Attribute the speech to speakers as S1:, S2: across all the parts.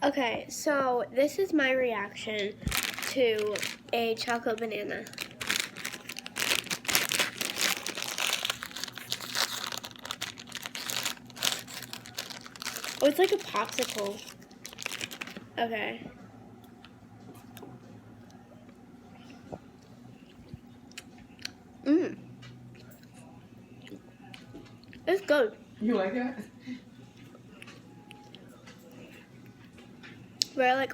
S1: Okay, so this is my reaction to a chocolate banana. Oh, it's like a popsicle. Okay. Mmm. It's good.
S2: You like it?
S1: Very like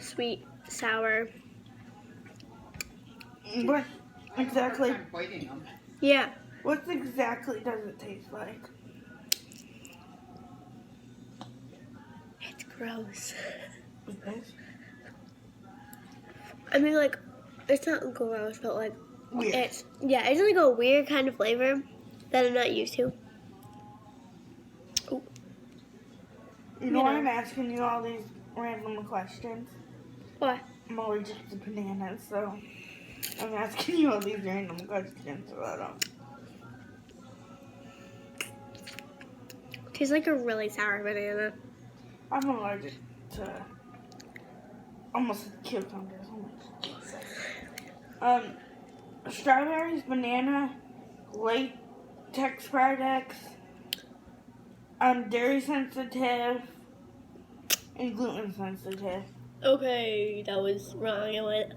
S1: sweet, sour.
S3: What exactly?
S2: I'm biting them.
S1: Yeah.
S3: What exactly does it taste like?
S1: It's gross.
S3: It's
S1: I mean, like, it's not gross, but like,
S3: weird.
S1: it's like a weird kind of flavor that I'm not used to. Ooh.
S3: You know why I'm asking you all these random questions?
S1: Why?
S3: I'm allergic to bananas, so I'm asking you all these random questions about them.
S1: Tastes like a really sour banana.
S3: I'm allergic to almost cucumbers. Oh my God. Strawberries, banana, latex products, dairy sensitive, and gluten sensitive.
S1: Okay, that was wrong. I went.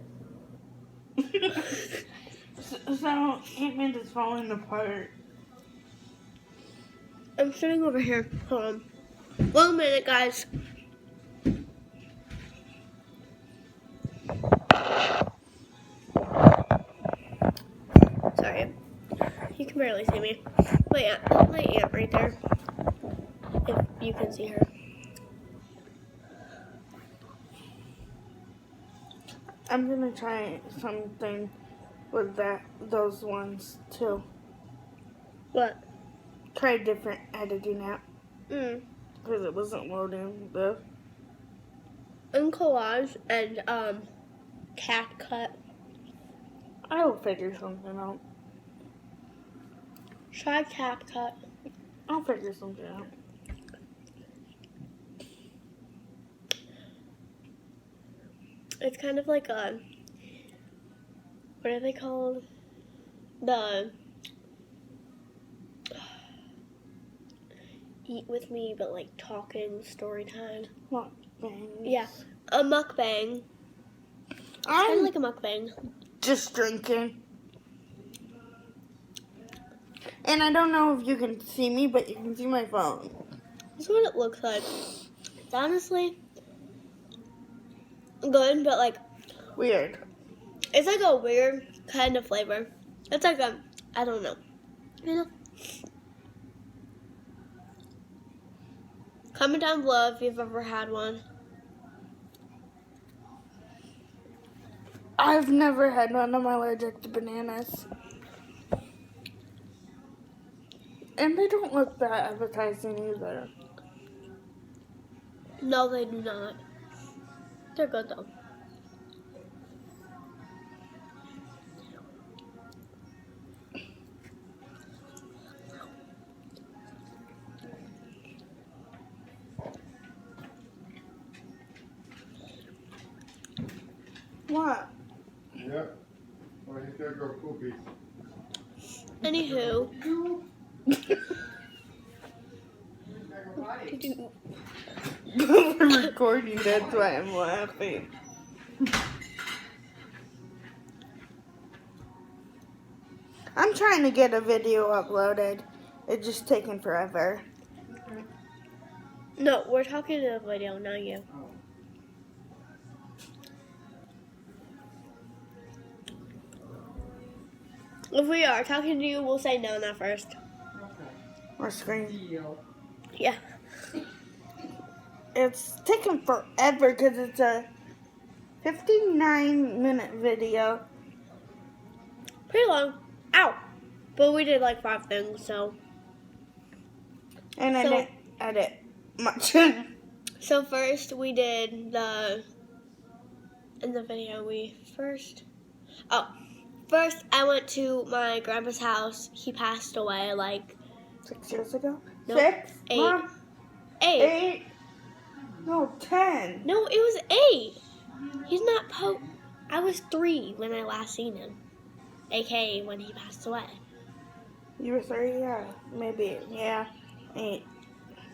S3: So Ant-Man is falling apart.
S1: I'm sitting over here. Hold on. 1 minute, guys. Sorry. You can barely see me. My aunt right there. If you can see her.
S3: I'm gonna try something with those ones too.
S1: What?
S3: Try a different editing app
S1: Mm.
S3: because it wasn't loading the.
S1: And collage and CapCut.
S3: I will figure something out.
S1: Try CapCut.
S3: I'll figure something out.
S1: It's kind of like a, what are they called? The eat with me, but like talking story time.
S3: Mukbangs.
S1: Yeah, a mukbang. It's kind of like a mukbang.
S3: Just drinking. And I don't know if you can see me, but you can see my phone.
S1: This is what it looks like. It's honestly good, but like
S3: Weird.
S1: it's like a weird kind of flavor. It's like a, I don't know. You know? Comment down below if you've ever had one.
S3: I've never had one. I'm allergic to bananas. And they don't look that appetizing either.
S1: No, they do not. They're good though.
S3: What?
S4: Yep. Well, he's gotta go poopy.
S1: Anywho.
S3: We're recording, that's why I'm laughing. I'm trying to get a video uploaded. It's just taking forever.
S1: No, we're talking to the video, not you. If we are talking to you, we'll say no, not first.
S3: Or screen.
S1: Yeah.
S3: It's taking forever because it's a 59-minute video.
S1: Pretty long. Ow! But we did like 5 things, so.
S3: And I
S1: So-
S3: didn't edit much.
S1: So first we did in the video first I went to my grandpa's house. He passed away like
S3: 6 years ago?
S1: Nope.
S3: 6?
S1: 8.
S3: Mom?
S1: 8.
S3: 8? No, 10.
S1: No, it was 8. He's not I was 3 when I last seen him. AKA when he passed away.
S3: You were 3? Yeah, maybe. Yeah, 8.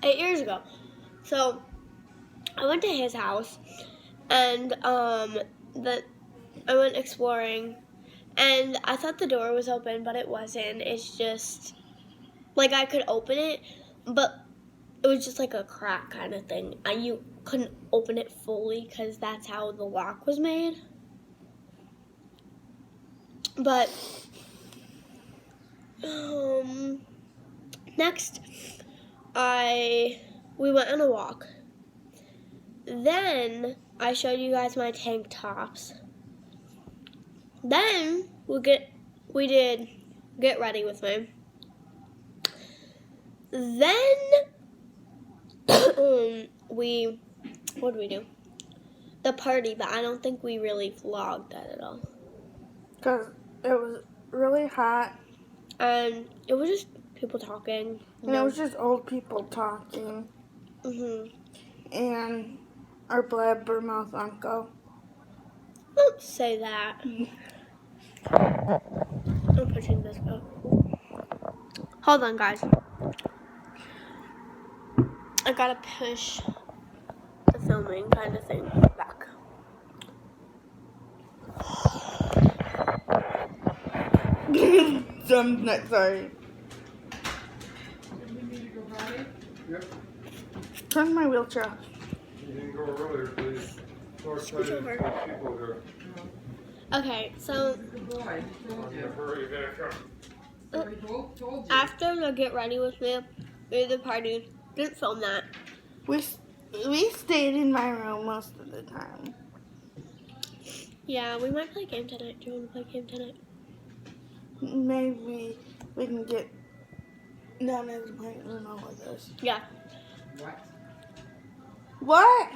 S1: 8 years ago. So I went to his house and I went exploring and I thought the door was open, but it wasn't. It's just like I could open it, but it was just like a crack kind of thing. You couldn't open it fully because that's how the lock was made. But next, we went on a walk. Then I showed you guys my tank tops. Then we did get ready with me. Then what did we do? The party, but I don't think we really vlogged that at all.
S3: Because it was really hot.
S1: And it was just people talking.
S3: And it was just old people talking.
S1: Mhm.
S3: And our blabbermouth uncle.
S1: Don't say that. I'm pushing this up. Hold on, guys. I gotta push the filming kind of thing back.
S3: I'm not sorry.
S4: Yep.
S3: Turn my wheelchair off.
S4: You didn't go earlier, please. So
S1: Switch
S4: excited
S1: over.
S4: to see people there.
S1: Okay, so
S4: I'm in a hurry back up.
S1: after the get ready with me, we did the party. Didn't film that.
S3: We stayed in my room most of the time.
S1: Yeah, we might play a game tonight. Do you want to play a game tonight?
S3: Maybe we can get Nana to play Uno with us.
S1: Yeah.
S3: What?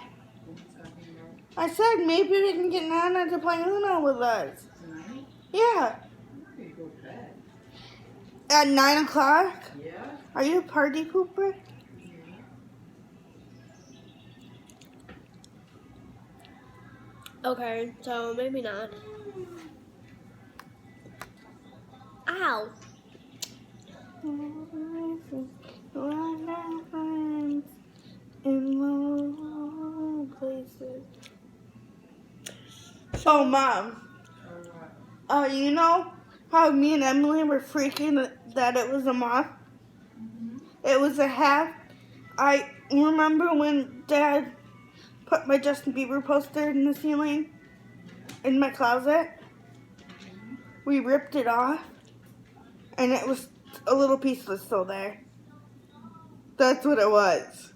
S3: I said maybe we can get Nana to play Uno with us.
S2: Tonight?
S3: Yeah.
S2: You go to bed.
S3: At 9 o'clock?
S2: Yeah?
S3: Are you a party pooper?
S1: Okay, so maybe not. Ow.
S3: In low places. Oh, Mom. You know how me and Emily were freaking that it was a moth? It was a hat. I remember when Dad put my Justin Bieber poster in the ceiling in my closet. We ripped it off, and it was a little piece was still there. That's what it was.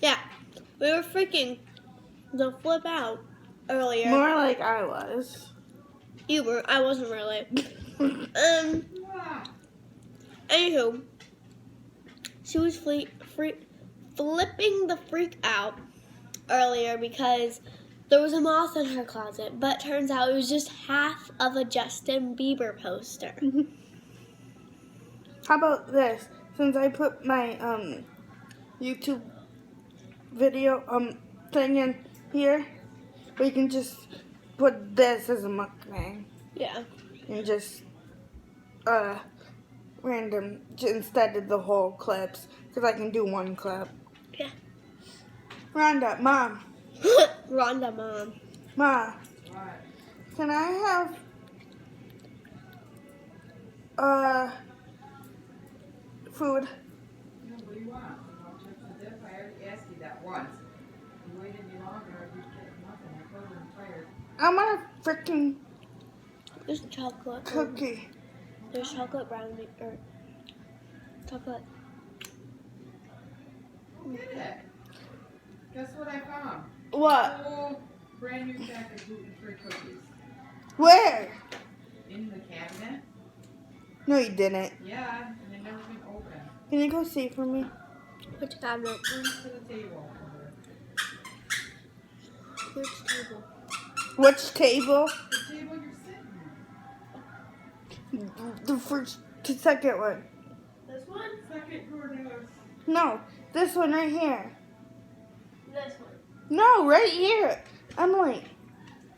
S1: Yeah, we were freaking the flip out earlier.
S3: More like I was.
S1: You were. I wasn't really. Anywho, she was flipping the freak out earlier because there was a moth in her closet, but turns out it was just half of a Justin Bieber poster.
S3: How about this? Since I put my YouTube video thing in here, we can just put this as a mukbang
S1: Yeah.
S3: and just random instead of the whole clips, because I can do one clip.
S1: Yeah.
S3: Rhonda, Mom,
S1: Rhonda, Mom.
S3: Ma,
S2: What?
S3: can I have food?
S2: No, what do you want? You want chips and dip? I already asked you that once. You waited any longer, you'd get nothing. I told you I'm tired.
S3: I want a freaking
S1: There's chocolate.
S3: cookie.
S1: There's chocolate brownie or chocolate.
S2: Look at it. Guess what I found?
S3: What?
S2: A whole brand new pack of gluten-free cookies.
S3: Where?
S2: In the cabinet?
S3: No, you didn't.
S2: Yeah, and they've never been opened.
S3: Can you go see for me?
S1: Which cabinet?
S2: To the table over
S1: Which table?
S3: Which table?
S2: the table you're sitting at.
S3: The first, the second one.
S1: This one?
S2: Second door down.
S3: No, This one right here.
S1: This one.
S3: No, right here. Emily.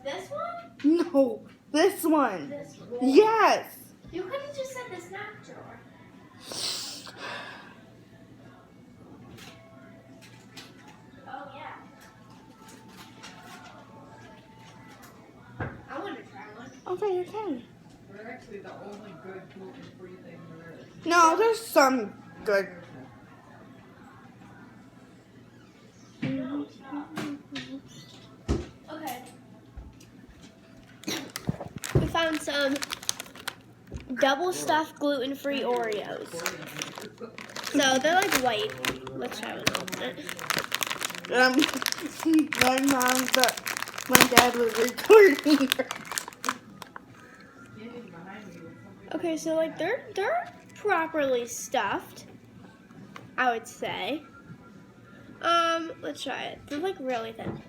S1: This one?
S3: No, this one.
S1: This one.
S3: Yes.
S1: You could have just said the snack drawer. Oh, yeah. I want to try one.
S3: Okay, you can.
S2: They're actually the only good gluten-free thing there is.
S3: No, there's some good.
S1: Okay. We found some double stuffed gluten-free Oreos. So they're like white. Let's try one.
S3: My mom thought my dad was recording her.
S2: Standing behind me with something.
S1: Okay, so like they're properly stuffed, I would say. Let's try it. They're like really thin.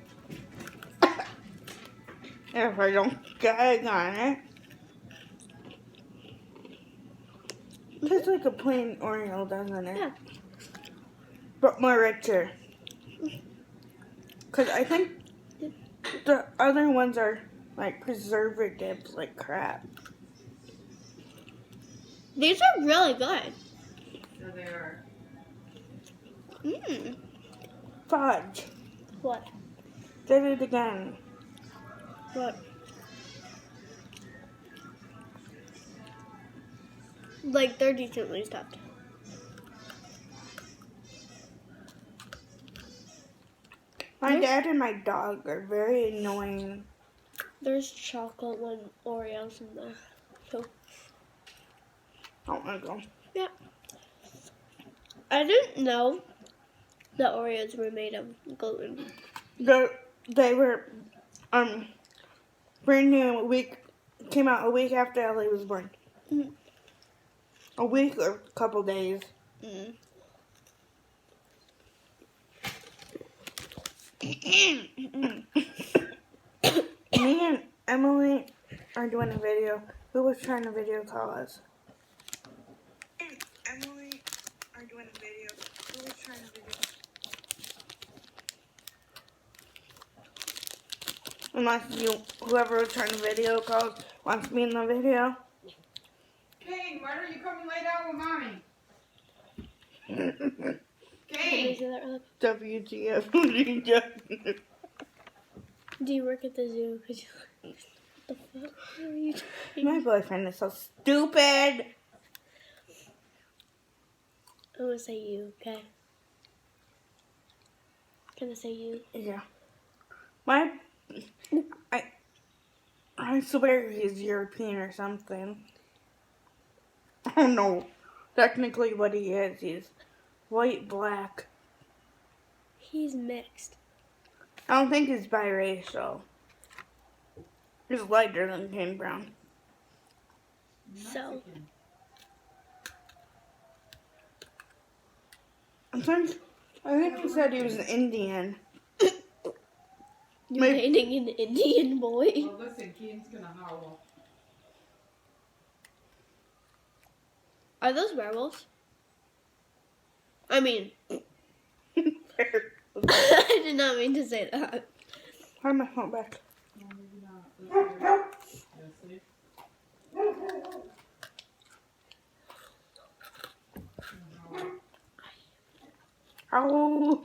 S3: If I don't gag on it. Tastes like a plain Oreo, doesn't it?
S1: Yeah.
S3: But more richer. Because I think the other ones are like preservatives, like crap.
S1: These are really good.
S2: So they're
S1: Mmm.
S3: Fudge.
S1: What?
S3: Did it again.
S1: What? Like they're decently stuffed.
S3: My dad and my dog are very annoying.
S1: There's chocolate one Oreos in there. So
S3: I don't want to go.
S1: yeah. I didn't know the Oreos were made of gluten.
S3: They were brand new came out a week after Ellie was born.
S1: Mm.
S3: A week or a couple days.
S1: Mm.
S3: Me and Emily are doing a video. Who was trying to video call us? Emily are doing a video. Who was trying to video? Unless whoever was trying to video call wants to be in the video.
S2: Kane, why don't you come and lay down with mommy?
S1: Can you
S2: Kane!
S1: say that really
S3: WTF.
S1: quick? Do you work at the zoo? Cause what the fuck are you doing?
S3: My boyfriend is so stupid.
S1: I'm gonna say you, okay? Gonna say you.
S3: Yeah. I swear he's European or something. I don't know technically what he is. He's white, black.
S1: He's mixed.
S3: I don't think he's biracial. He's lighter than Kane Brown.
S1: So
S3: I think he said he was an Indian.
S1: you're dating an Indian boy.
S2: Well, listen, Kane's gonna howl.
S1: Are those werewolves? I mean, I did not mean to say that.
S3: Have my phone back.
S2: No, maybe not. Let's see.
S3: Oh.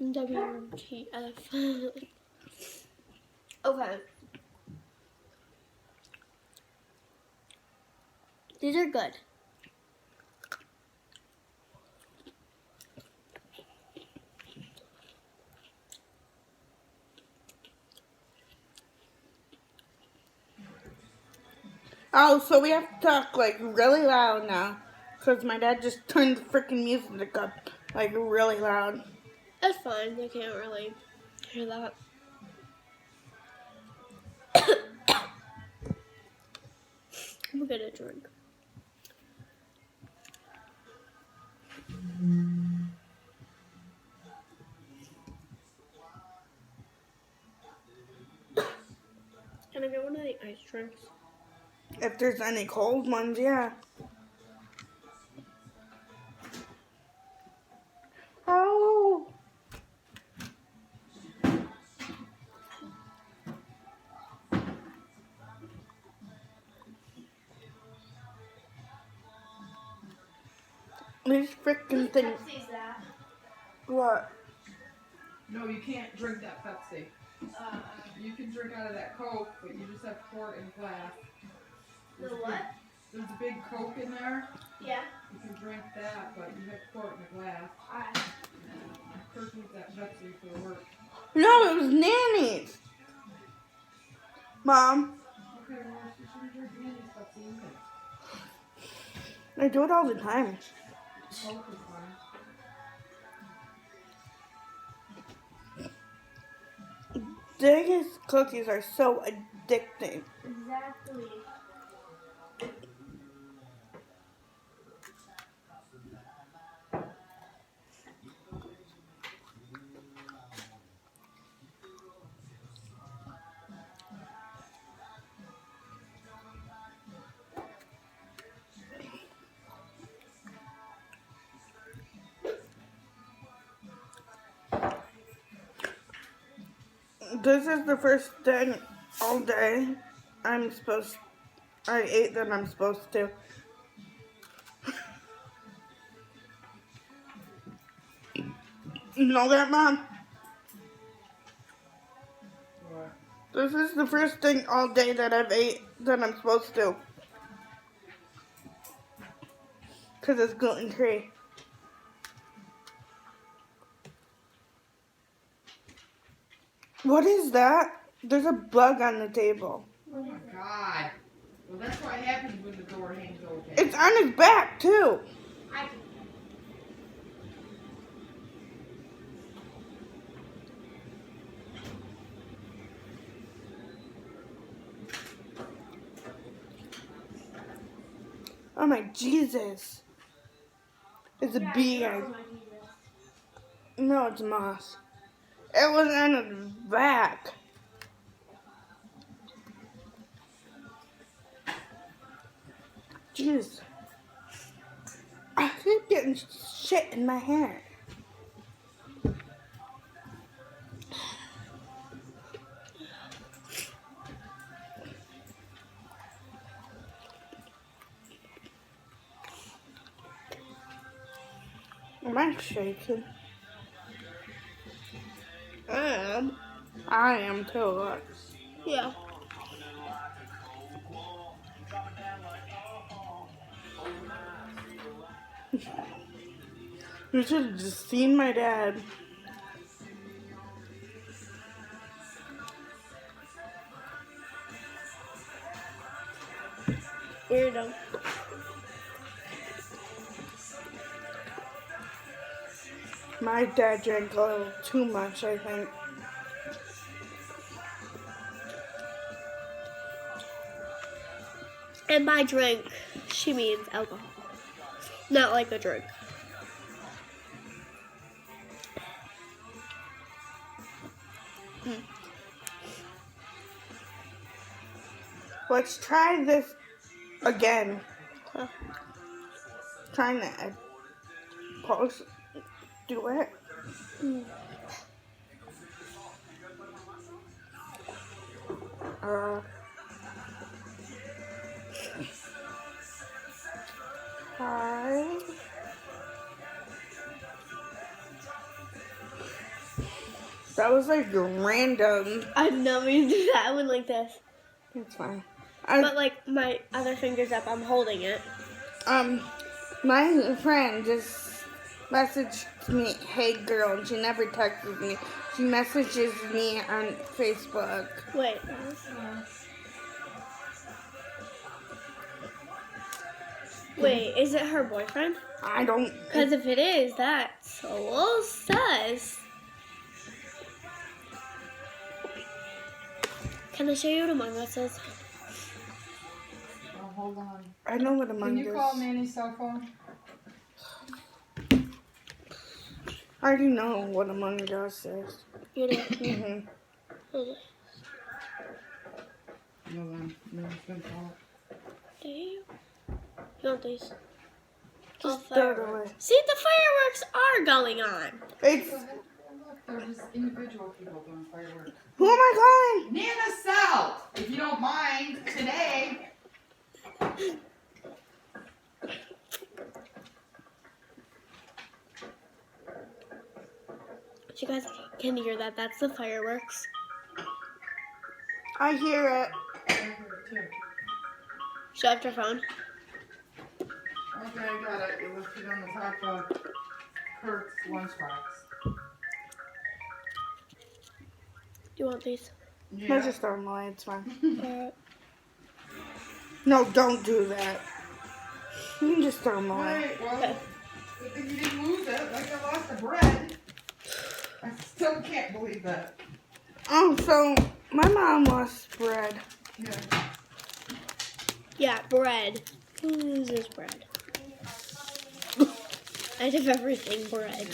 S1: WTF. Okay. These are good.
S3: Oh, so we have to talk like really loud now. Because my dad just turned the freaking music up like really loud.
S1: That's fine. They can't really hear that. We'll get a drink. Can I get one of the ice drinks?
S3: If there's any cold ones, yeah. These freaking things.
S1: Pepsi's that?
S3: What?
S2: No, you can't drink that Pepsi. You can drink out of that Coke, but you just have to pour it in glass.
S1: The what?
S2: There's a big Coke in there.
S1: Yeah.
S2: You can drink that, but you have to pour it in a glass.
S1: Alright.
S2: Kurt needs that Pepsi for work.
S3: No, it was Nanny's. Mom,
S2: Okay, well, she shouldn't drink Nanny's Pepsi either.
S3: I do it all the time.
S2: Coke is fine.
S3: Vegas cookies are so addicting.
S1: Exactly.
S3: This is the first thing all day I ate that I'm supposed to. You know that, Mom?
S2: What?
S3: This is the first thing all day that I've ate that I'm supposed to. Because it's gluten-free. What is that? There's a bug on the table.
S2: Oh my God. Well, that's what happens when the door hangs open.
S3: It's on his back, too.
S1: I can.
S3: Oh my Jesus. It's a bee. No, it's moss. It was on his back. Jeez. I keep getting shit in my hair. Am I shaking? I am too. Look.
S1: Yeah.
S3: You should have just seen my dad.
S1: Weirdo.
S3: My dad drank a little too much, I think.
S1: And by drink, she means alcohol. Not like a drink.
S3: Let's try this again.
S1: Huh.
S3: Trying to do it. Hi. That was like random.
S1: I've never do that. I went like this.
S3: It's fine.
S1: But like my other finger's up, I'm holding it.
S3: My friend just messaged me, "Hey girl," and she never texted me. She messages me on Facebook.
S1: Wait. Wait, is it her boyfriend?
S3: I don't.
S1: Because if it is, that's a little sus. Can I show you what Among Us is?
S2: Oh, hold on.
S3: I know what Among
S2: Can
S3: Us.
S2: you call Nanny's cell phone?
S3: I already know what Among Us is.
S1: You know.
S3: Mhm.
S2: Hold on. Nanny's gonna call it.
S1: Do you? You want these?
S3: Just throw it away.
S1: See, the fireworks are going on.
S3: It's.
S2: Look, they're just individual people doing fireworks.
S3: Who am I calling?
S2: Nana Cell, if you don't mind, today.
S1: You guys can hear that. That's the fireworks.
S3: I hear it.
S2: I hear it too.
S1: Show up your phone.
S2: Okay, I got it. It was put on the top of Kurt's lunchbox.
S1: Do you want these?
S3: I'll just throw them away. It's fine.
S1: Alright.
S3: No, don't do that. You can just throw them away.
S2: Alright, well, good thing you didn't lose it. Like I lost the bread. I still can't believe that.
S3: Oh, so my mom lost bread.
S2: Yeah.
S1: Yeah, bread. Who loses bread? I have everything bread.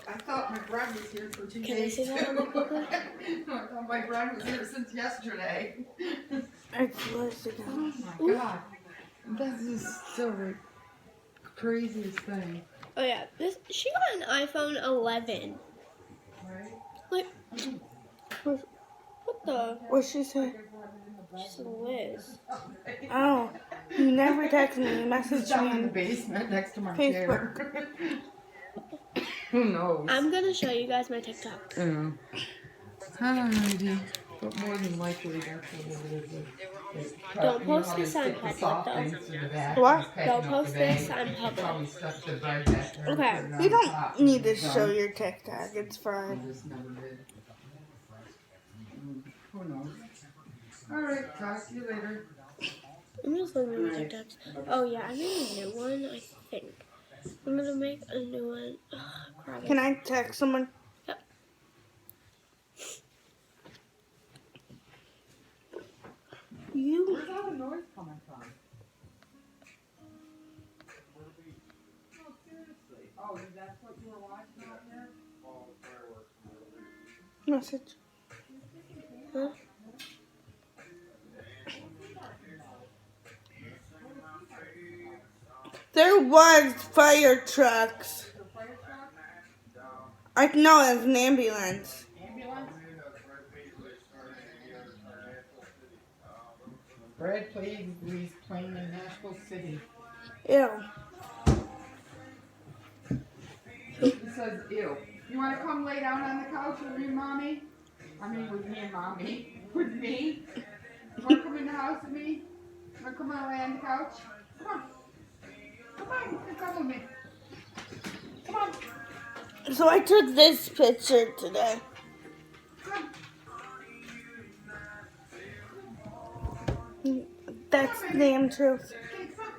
S2: I thought my bread was here for 2
S1: Can I
S2: days
S1: see that on the
S2: too.
S1: paper?
S2: I thought my bread was here since yesterday.
S3: It's listed
S2: Oh
S3: down.
S2: my god. This is still the craziest thing.
S1: Oh yeah, she got an iPhone 11.
S2: Right?
S1: Like, what the?
S3: What'd she say?
S1: She's Liz.
S3: Oh, you never text me. You
S2: It's
S3: messaged
S2: down
S3: me
S2: in the
S3: on
S2: basement next to my
S3: Facebook.
S2: chair. Who knows?
S1: I'm gonna show you guys my TikTok.
S2: Yeah. Alrighty. But more than likely, that's what it is.
S1: Don't post this on public, though.
S3: What?
S1: Don't post this on public.
S2: Probably stuck the bread back there.
S1: Okay.
S2: put it on
S3: You don't
S2: top,
S3: need to
S2: and it's
S3: show
S2: done.
S3: your TikTok. It's
S2: I
S3: fine.
S2: just never did. Who knows? Alright, talk to you later.
S1: I'm just looking at my TikToks. Oh yeah, I made a new one, I think. I'm gonna make a new one. Ugh, crap.
S3: Can I text someone?
S1: Yep.
S3: You.
S2: Where's all the noise coming from? Oh, seriously? Oh, that's what you were watching out there?
S3: Message.
S1: Huh?
S3: There was fire trucks.
S2: The fire truck?
S3: I know it was an ambulance.
S2: Ambulance? Bread plagues Louise Plain in Nashville City.
S3: Ew.
S2: It says, ew. You want to come lay down on the couch with me, Mommy? I mean, with me and Mommy. With me? You want to come in the house with me? You want to come and lay on the couch? Come on. Come on, you come with me. Come on.
S3: So I took this picture today.
S2: Come.
S3: That's the damn truth.
S2: Okay, come.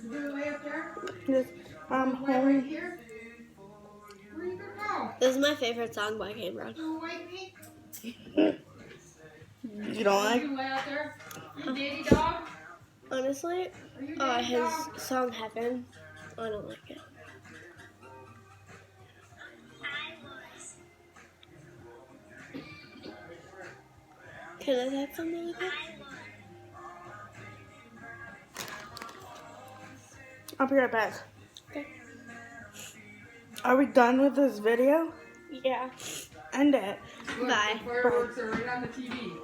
S2: You gonna lay up there?
S3: This,
S2: Lay right
S3: home.
S2: here? Where are you gonna go?
S1: This is my favorite song by Cameron.
S2: You gonna wake me?
S3: You don't
S2: Are
S3: like?
S2: you gonna lay out there? You daddy dog?
S1: Honestly,
S2: Are you daddy
S1: his
S2: dog?
S1: song Heaven, I don't like it. Can I text something like that?
S3: I'll be right back.
S1: Okay.
S3: Are we done with this video?
S1: Yeah.
S3: End it.
S2: Look,
S1: Bye.
S2: the fireworks are right on the TV.